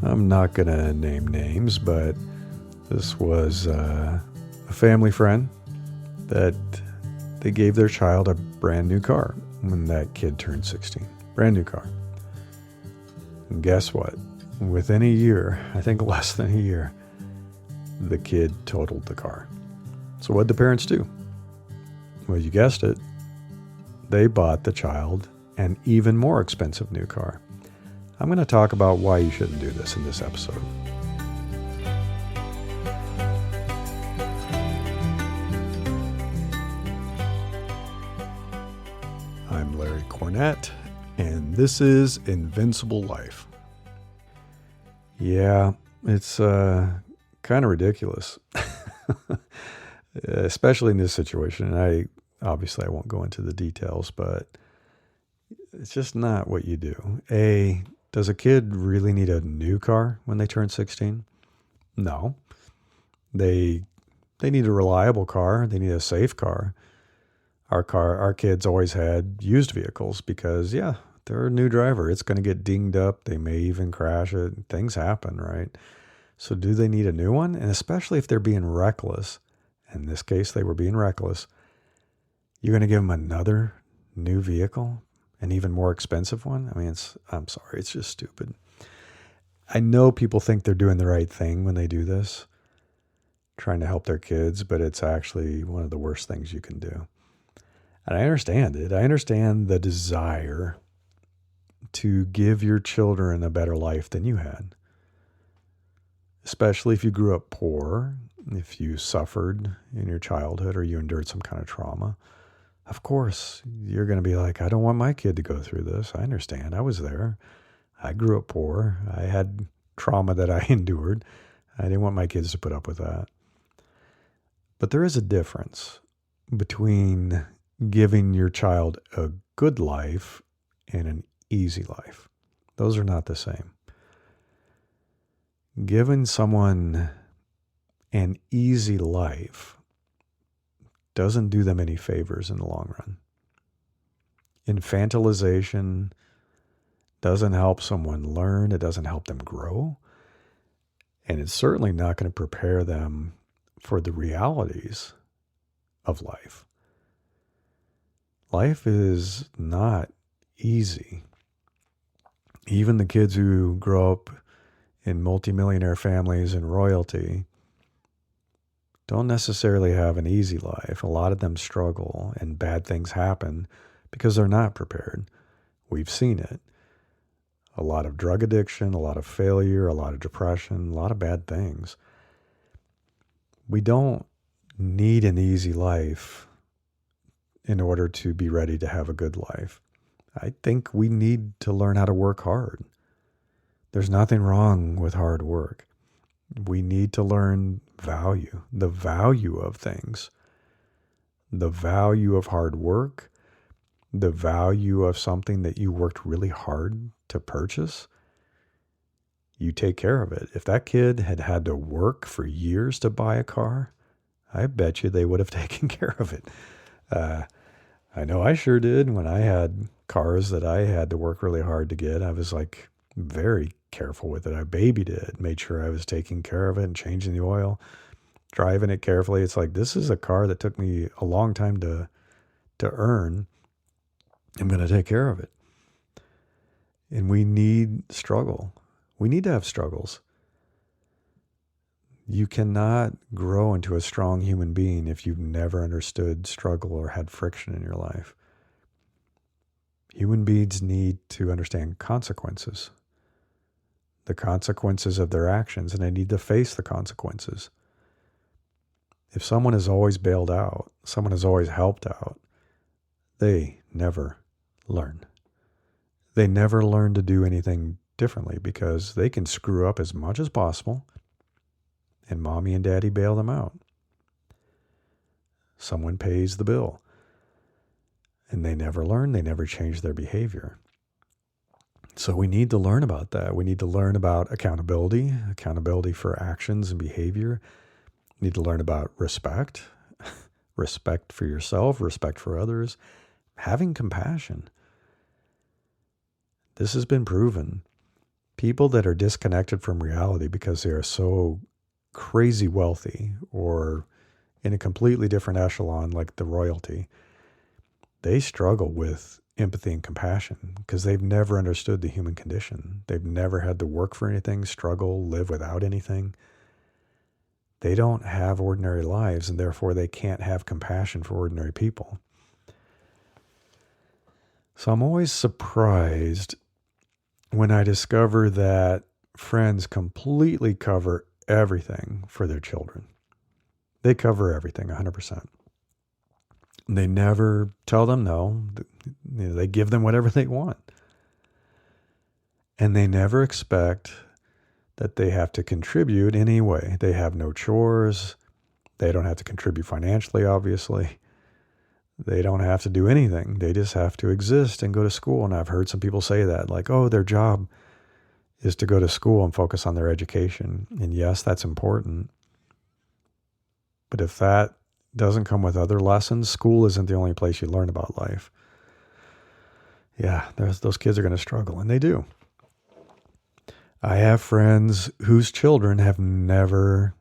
I'm not going to name names, but this was a family friend that they gave their child a brand new car when that kid turned 16. Brand new car. And guess what? Within a year, I think less than a year, the kid totaled the car. So what'd the parents do? Well, you guessed it. They bought the child an even more expensive new car. I'm going to talk about why you shouldn't do this in this episode. I'm Larry Cornett, and this is Invincible Life. Yeah, it's kind of ridiculous, especially in this situation. And obviously I won't go into the details, but it's just not what you do. Does a kid really need a new car when they turn 16? No. They need a reliable car. They need a safe car. Our kids always had used vehicles because, yeah, they're a new driver. It's going to get dinged up. They may even crash it. Things happen, right? So do they need a new one? And especially if they're being reckless. In this case, they were being reckless. You're going to give them another new vehicle? An even more expensive one? I mean, I'm sorry, it's just stupid. I know people think they're doing the right thing when they do this, trying to help their kids, but it's actually one of the worst things you can do. And I understand it. I understand the desire to give your children a better life than you had. Especially if you grew up poor, if you suffered in your childhood or you endured some kind of trauma. Of course, you're going to be like, I don't want my kid to go through this. I understand. I was there. I grew up poor. I had trauma that I endured. I didn't want my kids to put up with that. But there is a difference between giving your child a good life and an easy life. Those are not the same. Giving someone an easy life doesn't do them any favors in the long run. Infantilization doesn't help someone learn. It doesn't help them grow. And it's certainly not going to prepare them for the realities of life. Life is not easy. Even the kids who grow up in multimillionaire families and royalty don't necessarily have an easy life. A lot of them struggle and bad things happen because they're not prepared. We've seen it. A lot of drug addiction, a lot of failure, a lot of depression, a lot of bad things. We don't need an easy life in order to be ready to have a good life. I think we need to learn how to work hard. There's nothing wrong with hard work. We need to learn the value of things, the value of hard work, the value of something that you worked really hard to purchase. You take care of it. If that kid had to work for years to buy a car, I bet you they would have taken care of it. I know I sure did. When I had cars that I had to work really hard to get, I was like very careful with it. I babied it, made sure I was taking care of it and changing the oil, driving it carefully. It's like, this is a car that took me a long time to earn. I'm going to take care of it. And we need struggle. We need to have struggles. You cannot grow into a strong human being if you've never understood struggle or had friction in your life. Human beings need to understand consequences. The consequences of their actions, and they need to face the consequences. If someone is always bailed out, someone is always helped out, they never learn. They never learn to do anything differently because they can screw up as much as possible and mommy and daddy bail them out. Someone pays the bill and they never learn, they never change their behavior. So we need to learn about that. We need to learn about accountability for actions and behavior. We need to learn about respect for yourself, respect for others, having compassion. This has been proven. People that are disconnected from reality because they are so crazy wealthy or in a completely different echelon like the royalty, they struggle with empathy and compassion because they've never understood the human condition. They've never had to work for anything, struggle, live without anything. They don't have ordinary lives, and therefore they can't have compassion for ordinary people. So I'm always surprised when I discover that friends completely cover everything for their children. They cover everything 100%. They never tell them no. They give them whatever they want. And they never expect that they have to contribute anyway. They have no chores. They don't have to contribute financially, obviously. They don't have to do anything. They just have to exist and go to school. And I've heard some people say that, like, oh, their job is to go to school and focus on their education. And yes, that's important. But if that doesn't come with other lessons, school isn't the only place you learn about life. Yeah, those kids are going to struggle, and they do. I have friends whose children have never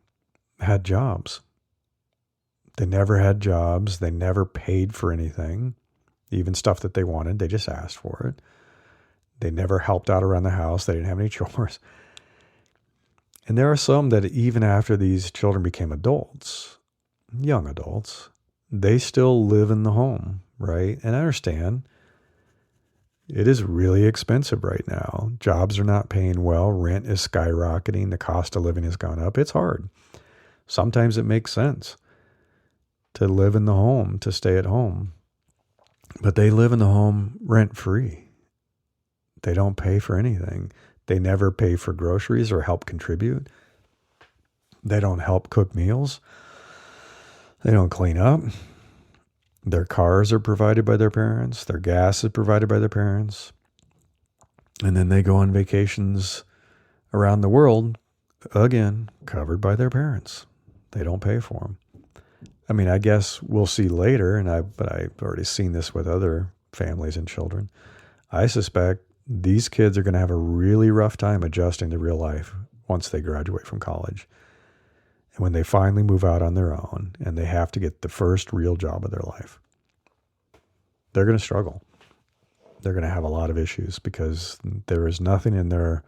had jobs. They never had jobs. They never paid for anything, even stuff that they wanted. They just asked for it. They never helped out around the house. They didn't have any chores. And there are some that even after these children became adults, young adults, they still live in the home, right? And I understand it is really expensive right now. Jobs are not paying well. Rent is skyrocketing. The cost of living has gone up. It's hard. Sometimes it makes sense to live in the home, to stay at home. But they live in the home rent-free. They don't pay for anything. They never pay for groceries or help contribute. They don't help cook meals. They don't clean up. Their cars are provided by their parents. Their gas is provided by their parents. And then they go on vacations around the world, again, covered by their parents. They don't pay for them. I mean, I guess we'll see later, but I've already seen this with other families and children. I suspect these kids are going to have a really rough time adjusting to real life once they graduate from college. And when they finally move out on their own and they have to get the first real job of their life, they're going to struggle. They're going to have a lot of issues because there is nothing in their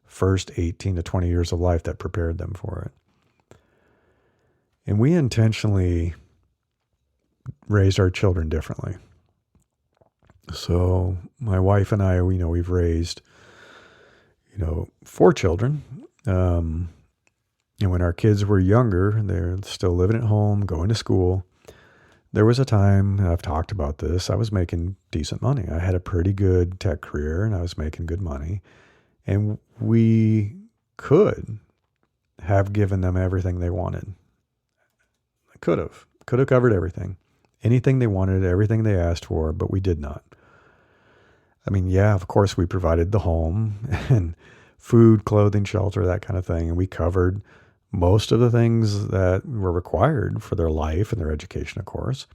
first 18 to 20 years of life that prepared them for it. And we intentionally raised our children differently. So my wife and I, we've raised, 4 children. And when our kids were younger, they're still living at home, going to school. There was a time, and I've talked about this, I was making decent money. I had a pretty good tech career and I was making good money. And we could have given them everything they wanted. I could have covered everything. Anything they wanted, everything they asked for, but we did not. I mean, yeah, of course we provided the home and food, clothing, shelter, that kind of thing. And we covered most of the things that were required for their life and their education, of course.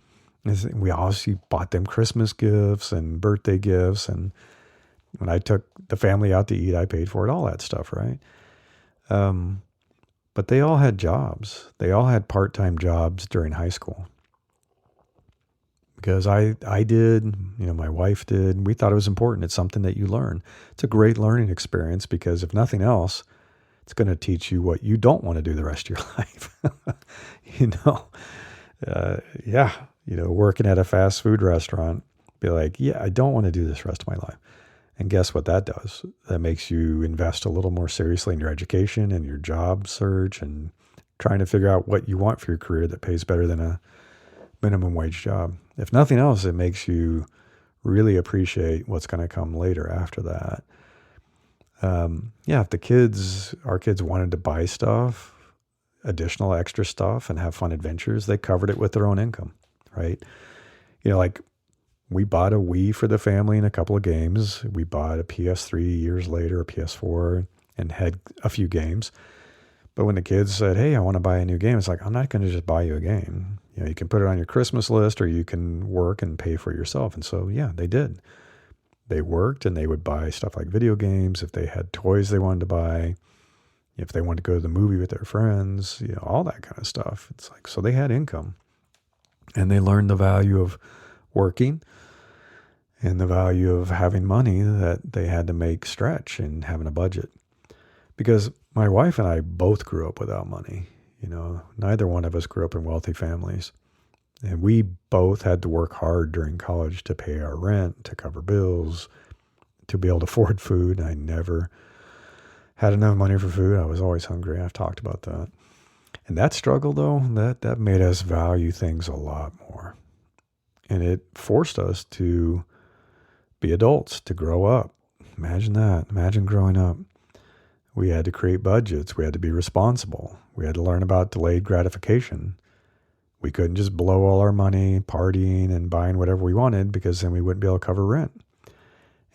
And we obviously bought them Christmas gifts and birthday gifts. And when I took the family out to eat, I paid for it, all that stuff, right? But they all had jobs. They all had part-time jobs during high school. Because I did, my wife did. We thought it was important. It's something that you learn. It's a great learning experience because if nothing else, it's going to teach you what you don't want to do the rest of your life. Working at a fast food restaurant, be like, yeah, I don't want to do this rest of my life. And guess what that does? That makes you invest a little more seriously in your education and your job search and trying to figure out what you want for your career that pays better than a minimum wage job. If nothing else, it makes you really appreciate what's going to come later after that. If our kids wanted to buy stuff, additional extra stuff and have fun adventures, they covered it with their own income, right? Like we bought a Wii for the family and a couple of games. We bought a PS3 years later, a PS4, and had a few games. But when the kids said, hey, I want to buy a new game, it's like, I'm not going to just buy you a game. You can put it on your Christmas list or you can work and pay for it yourself. And so, yeah, they did. They worked and they would buy stuff like video games, if they had toys they wanted to buy, if they wanted to go to the movie with their friends, all that kind of stuff. It's like, so they had income and they learned the value of working and the value of having money that they had to make stretch and having a budget. Because my wife and I both grew up without money. Neither one of us grew up in wealthy families. And we both had to work hard during college to pay our rent, to cover bills, to be able to afford food. I never had enough money for food. I was always hungry. I've talked about that. And that struggle, though, that made us value things a lot more. And it forced us to be adults, to grow up. Imagine that. Imagine growing up. We had to create budgets. We had to be responsible. We had to learn about delayed gratification. We couldn't just blow all our money partying and buying whatever we wanted, because then we wouldn't be able to cover rent.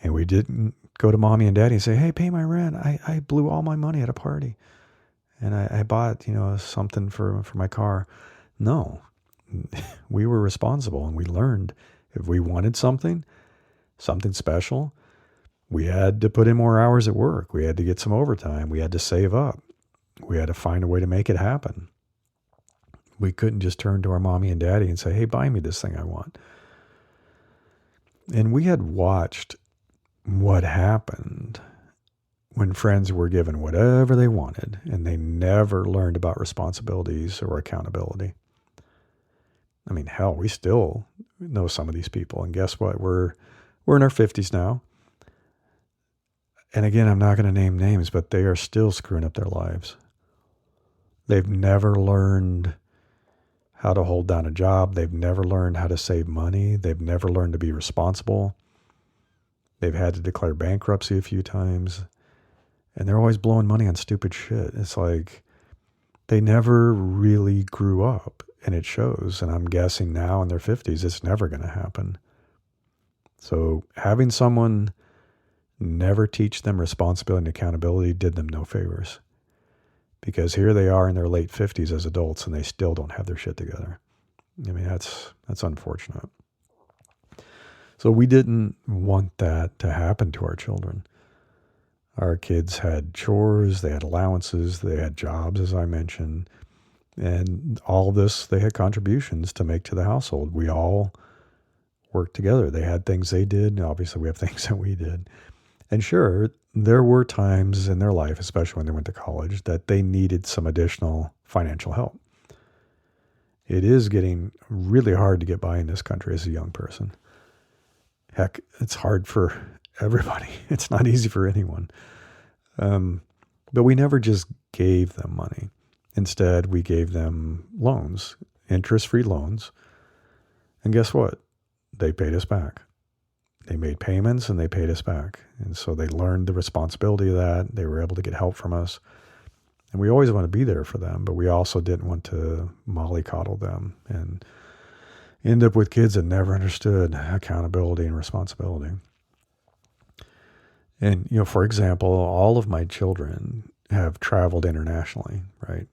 And we didn't go to mommy and daddy and say, hey, pay my rent. I blew all my money at a party. And I bought, something for my car. No, we were responsible, and we learned if we wanted something special, we had to put in more hours at work. We had to get some overtime. We had to save up. We had to find a way to make it happen. We couldn't just turn to our mommy and daddy and say, hey, buy me this thing I want. And we had watched what happened when friends were given whatever they wanted, and they never learned about responsibilities or accountability. I mean, hell, we still know some of these people. And guess what? We're in our 50s now. And again, I'm not going to name names, but they are still screwing up their lives. They've never learned how to hold down a job. They've never learned how to save money. They've never learned to be responsible. They've had to declare bankruptcy a few times. And they're always blowing money on stupid shit. It's like they never really grew up, and it shows. And I'm guessing now in their 50s, it's never going to happen. So having someone never teach them responsibility and accountability did them no favors. Because here they are in their late 50s as adults, and they still don't have their shit together. I mean, that's unfortunate. So we didn't want that to happen to our children. Our kids had chores, they had allowances, they had jobs, as I mentioned. And all this, they had contributions to make to the household. We all worked together. They had things they did, and obviously we have things that we did. And sure, there were times in their life, especially when they went to college, that they needed some additional financial help. It is getting really hard to get by in this country as a young person. Heck, it's hard for everybody. It's not easy for anyone. But we never just gave them money. Instead, we gave them loans, interest-free loans. And guess what? They paid us back. They made payments and they paid us back. And so they learned the responsibility of that. They were able to get help from us. And we always want to be there for them, but we also didn't want to mollycoddle them and end up with kids that never understood accountability and responsibility. And, for example, all of my children have traveled internationally, right?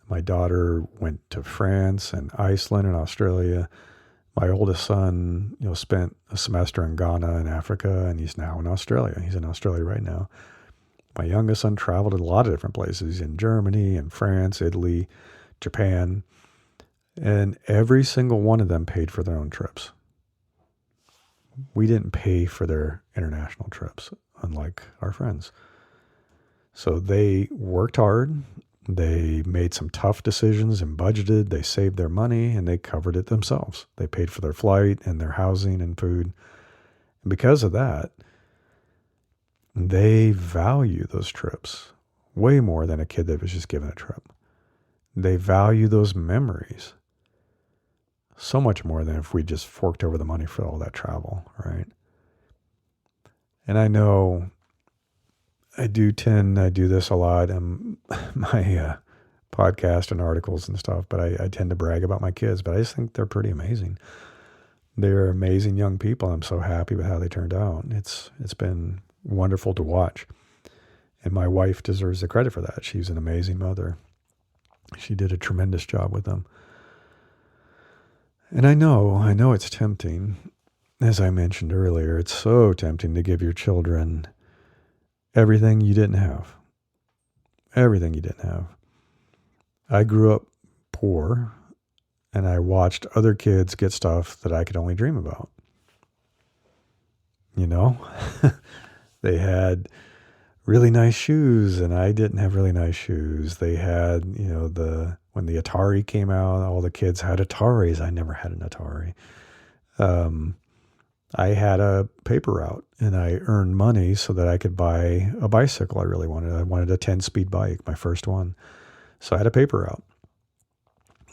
My daughter went to France and Iceland and Australia. My oldest son, spent a semester in Ghana and Africa, and he's now in Australia. He's in Australia right now. My youngest son traveled to a lot of different places in Germany and France, Italy, Japan, and every single one of them paid for their own trips. We didn't pay for their international trips, unlike our friends. So they worked hard. They made some tough decisions and budgeted. They saved their money and they covered it themselves. They paid for their flight and their housing and food. And because of that, they value those trips way more than a kid that was just given a trip. They value those memories so much more than if we just forked over the money for all that travel, right? And I know I do this a lot in my podcast and articles and stuff, but I tend to brag about my kids, but I just think they're pretty amazing. They're amazing young people. I'm so happy with how they turned out. It's been wonderful to watch. And my wife deserves the credit for that. She's an amazing mother. She did a tremendous job with them. And I know it's tempting. as I mentioned earlier, it's so tempting to give your children everything you didn't have. Everything you didn't have. I grew up poor, and I watched other kids get stuff that I could only dream about. You know, they had really nice shoes, and I didn't have really nice shoes. They had, when the Atari came out, all the kids had Ataris. I never had an Atari. I had a paper route, and I earned money so that I could buy a bicycle I really wanted. I wanted a 10-speed bike, my first one. So I had a paper route.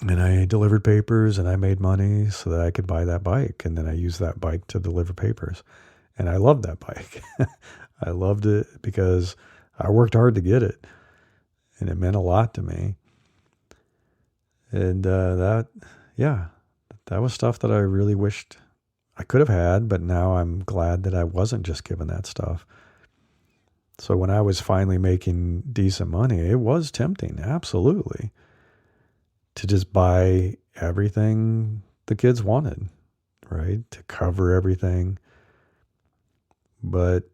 And I delivered papers, and I made money so that I could buy that bike. And then I used that bike to deliver papers. And I loved that bike. I loved it because I worked hard to get it. And it meant a lot to me. And that was stuff that I really wished I could have had, but now I'm glad that I wasn't just given that stuff. So when I was finally making decent money, it was tempting, absolutely, to just buy everything the kids wanted, right? To cover everything. But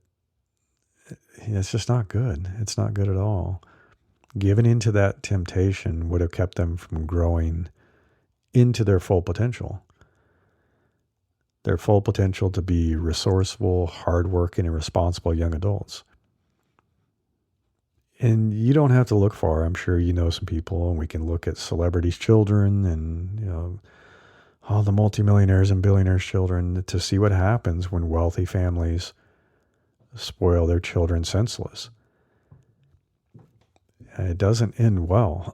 it's just not good. It's not good at all. Giving into that temptation would have kept them from growing into their full potential. Their full potential to be resourceful, hardworking, and responsible young adults. And you don't have to look far. I'm sure you know some people, and we can look at celebrities' children and, all the multimillionaires and billionaires' children to see what happens when wealthy families spoil their children senseless. And it doesn't end well.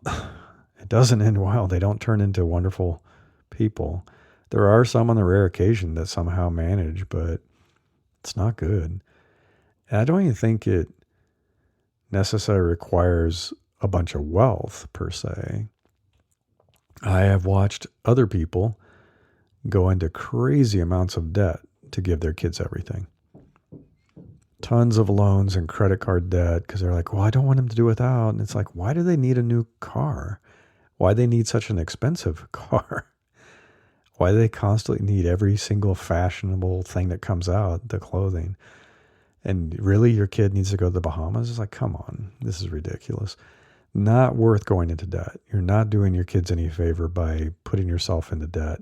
It doesn't end well. They don't turn into wonderful people. There are some on the rare occasion that somehow manage, but it's not good. And I don't even think it necessarily requires a bunch of wealth per se. I have watched other people go into crazy amounts of debt to give their kids everything. Tons of loans and credit card debt because they're like, well, I don't want them to do without. And it's like, why do they need a new car? Why do they need such an expensive car? Why do they constantly need every single fashionable thing that comes out, the clothing? And really, your kid needs to go to the Bahamas? It's like, come on, this is ridiculous. Not worth going into debt. You're not doing your kids any favor by putting yourself into debt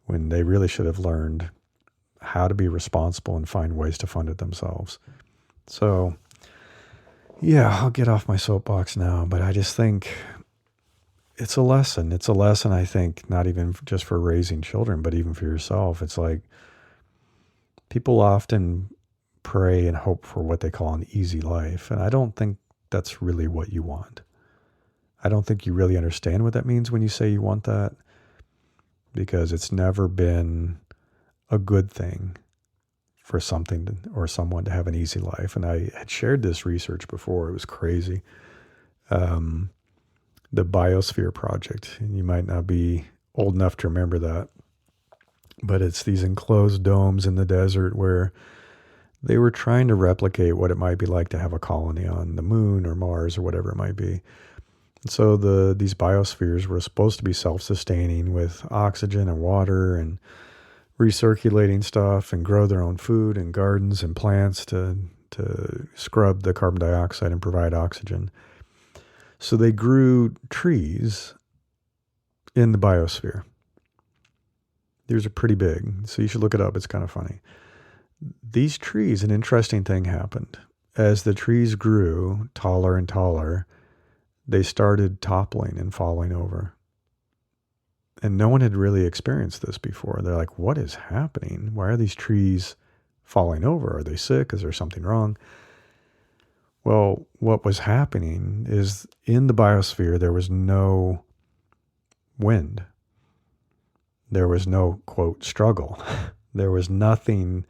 when they really should have learned how to be responsible and find ways to fund it themselves. So, yeah, I'll get off my soapbox now, but I just think it's a lesson. It's a lesson, I think, not even just for raising children, but even for yourself. It's like people often pray and hope for what they call an easy life, and I don't think that's really what you want. I don't think you really understand what that means when you say you want that, because it's never been a good thing for something or someone to have an easy life. And I had shared this research before. It was crazy. The Biosphere Project. And you might not be old enough to remember that, but it's these enclosed domes in the desert where they were trying to replicate what it might be like to have a colony on the moon or Mars or whatever it might be. And so these biospheres were supposed to be self-sustaining with oxygen and water and recirculating stuff and grow their own food and gardens and plants to scrub the carbon dioxide and provide oxygen. So they grew trees in the biosphere. These are pretty big, so you should look it up. It's kind of funny. These trees, an interesting thing happened. As the trees grew taller and taller, they started toppling and falling over. And no one had really experienced this before. They're like, what is happening? Why are these trees falling over? Are they sick? Is there something wrong? Well, what was happening is in the biosphere, there was no wind. There was no, quote, struggle. There was nothing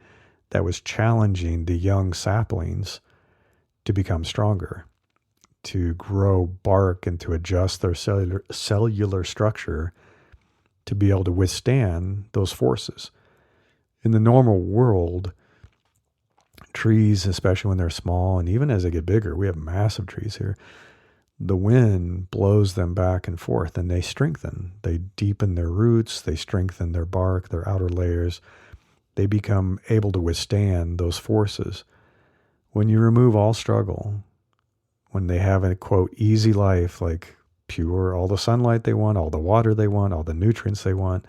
that was challenging the young saplings to become stronger, to grow bark and to adjust their cellular structure to be able to withstand those forces. In the normal world, trees, especially when they're small, and even as they get bigger, we have massive trees here, the wind blows them back and forth and they strengthen. They deepen their roots, they strengthen their bark, their outer layers, They become able to withstand those forces. When you remove all struggle, when they have a, quote, easy life, like pure, all the sunlight they want, all the water they want, all the nutrients they want,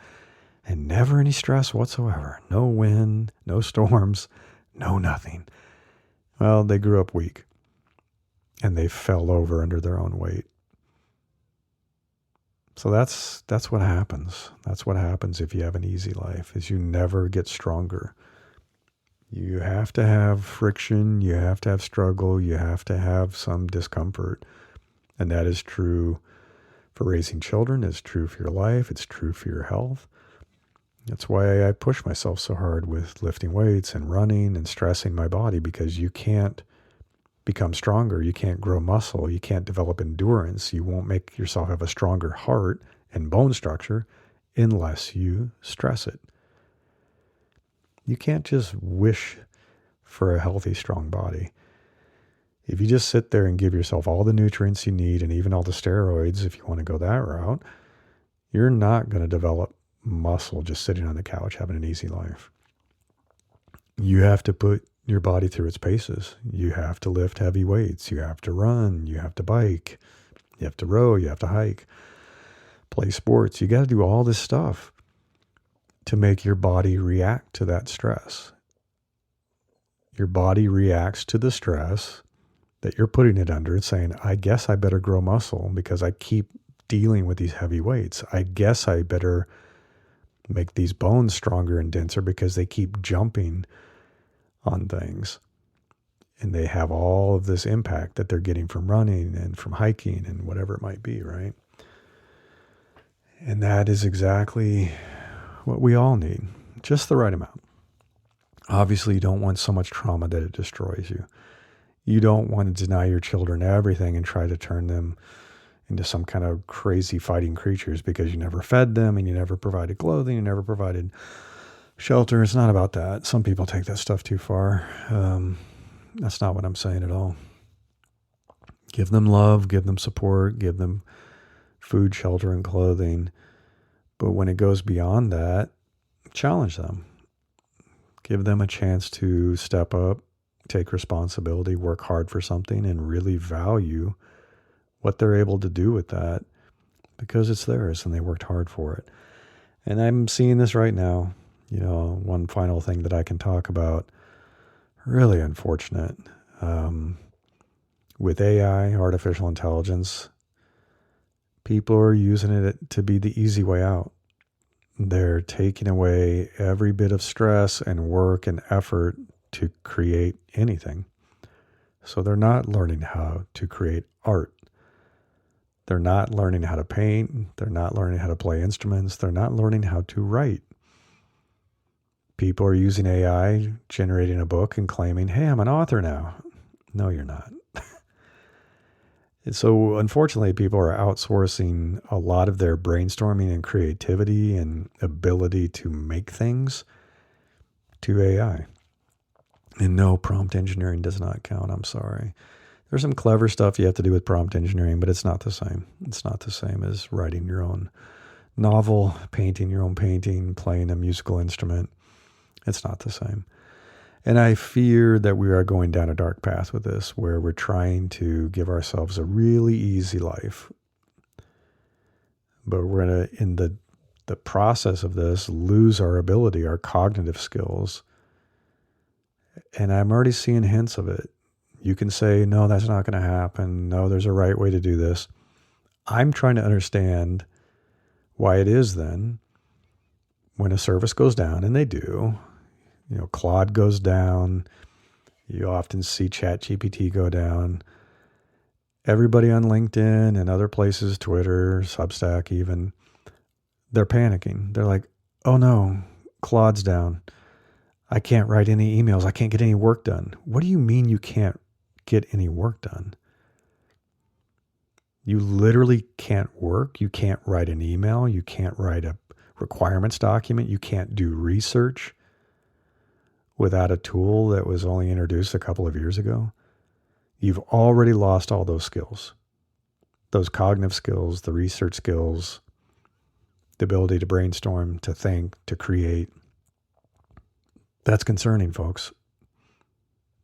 and never any stress whatsoever, no wind, no storms, no nothing. Well, they grew up weak, and they fell over under their own weight. So that's what happens. That's what happens if you have an easy life, is you never get stronger. You have to have friction, you have to have struggle, you have to have some discomfort. And that is true for raising children, it's true for your life, it's true for your health. That's why I push myself so hard with lifting weights and running and stressing my body, because you can't become stronger, you can't grow muscle, you can't develop endurance, you won't make yourself have a stronger heart and bone structure unless you stress it. You can't just wish for a healthy, strong body. If you just sit there and give yourself all the nutrients you need and even all the steroids, if you want to go that route, you're not going to develop muscle just sitting on the couch having an easy life. You have to put your body through its paces. You have to lift heavy weights. You have to run. You have to bike. You have to row. You have to hike. Play sports. You got to do all this stuff to make your body react to that stress. Your body reacts to the stress that you're putting it under and saying, I guess I better grow muscle because I keep dealing with these heavy weights. I guess I better make these bones stronger and denser because they keep jumping on things. And they have all of this impact that they're getting from running and from hiking and whatever it might be, right? And that is exactly what we all need, just the right amount. Obviously, you don't want so much trauma that it destroys you. You don't want to deny your children everything and try to turn them into some kind of crazy fighting creatures because you never fed them and you never provided clothing, you never provided shelter. It's not about that. Some people take that stuff too far. That's not what I'm saying at all. Give them love, give them support, give them food, shelter, and clothing. But when it goes beyond that, challenge them. Give them a chance to step up, take responsibility, work hard for something, and really value what they're able to do with that because it's theirs and they worked hard for it. And I'm seeing this right now. You know, one final thing that I can talk about, really unfortunate, with AI, artificial intelligence, people are using it to be the easy way out. They're taking away every bit of stress and work and effort to create anything. So they're not learning how to create art. They're not learning how to paint. They're not learning how to play instruments. They're not learning how to write. People are using AI, generating a book and claiming, hey, I'm an author now. No, you're not. And so unfortunately, people are outsourcing a lot of their brainstorming and creativity and ability to make things to AI. And no, prompt engineering does not count. I'm sorry. There's some clever stuff you have to do with prompt engineering, but it's not the same. It's not the same as writing your own novel, painting your own painting, playing a musical instrument. It's not the same. And I fear that we are going down a dark path with this, where we're trying to give ourselves a really easy life. But we're going to, in the process of this, lose our ability, our cognitive skills. And I'm already seeing hints of it. You can say, no, that's not going to happen. No, there's a right way to do this. I'm trying to understand why it is then when a service goes down, and they do, you know, Claude goes down. You often see ChatGPT go down. Everybody on LinkedIn and other places, Twitter, Substack even, they're panicking. They're like, oh no, Claude's down. I can't write any emails. I can't get any work done. What do you mean you can't get any work done? You literally can't work. You can't write an email. You can't write a requirements document. You can't do research without a tool that was only introduced a couple of years ago. You've already lost all those skills, those cognitive skills, the research skills, the ability to brainstorm, to think, to create. That's concerning, folks.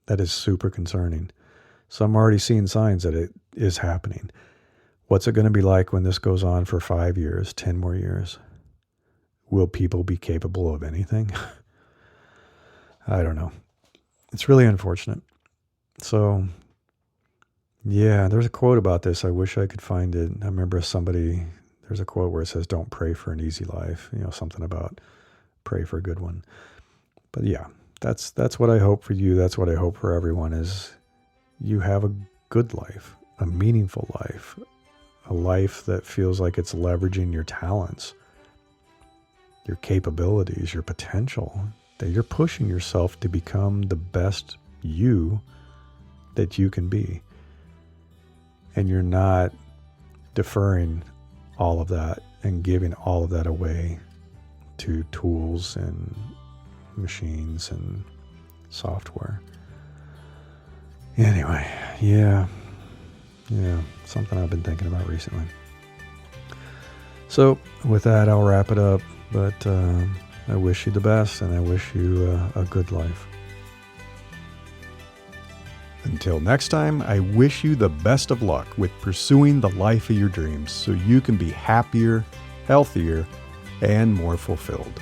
That is super concerning. So I'm already seeing signs that it is happening. What's it going to be like when this goes on for 5 years, 10 more years? Will people be capable of anything? I don't know. It's really unfortunate. So, yeah, there's a quote about this. I wish I could find it. I remember there's a quote where it says, don't pray for an easy life. Something about pray for a good one. But yeah, that's what I hope for you. That's what I hope for everyone is you have a good life, a meaningful life, a life that feels like it's leveraging your talents, your capabilities, your potential, that you're pushing yourself to become the best you that you can be. And you're not deferring all of that and giving all of that away to tools and machines and software. Anyway, yeah, something I've been thinking about recently. So with that, I'll wrap it up, but I wish you the best, and I wish you a good life. Until next time, I wish you the best of luck with pursuing the life of your dreams so you can be happier, healthier, and more fulfilled.